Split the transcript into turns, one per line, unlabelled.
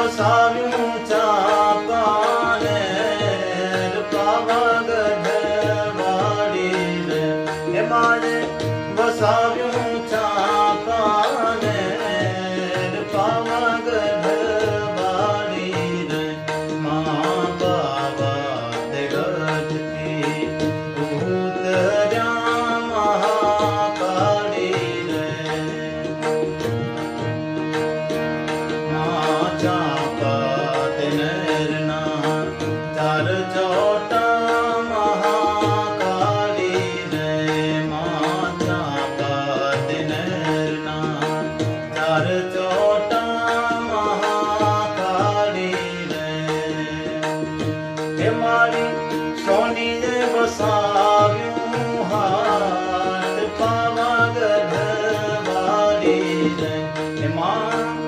વસાવ્યું ચાપાને પાવાગઢ વાળી રે એ મારે વસાવ્યું ચાપાને પાવાગઢ વાળી રે મા બાવા તે ગઢથી ઉતર્યા મહાકાળી રે મા ચાપા તે નરના ચાર ચોટા મહાકાળી રે મા ચાપા તે નરના ચાર ચોટા મહાકાળી રે હે મારી સોનીએ વસાવ્યું હાથ પાવાગઢ વાળી રે હે મા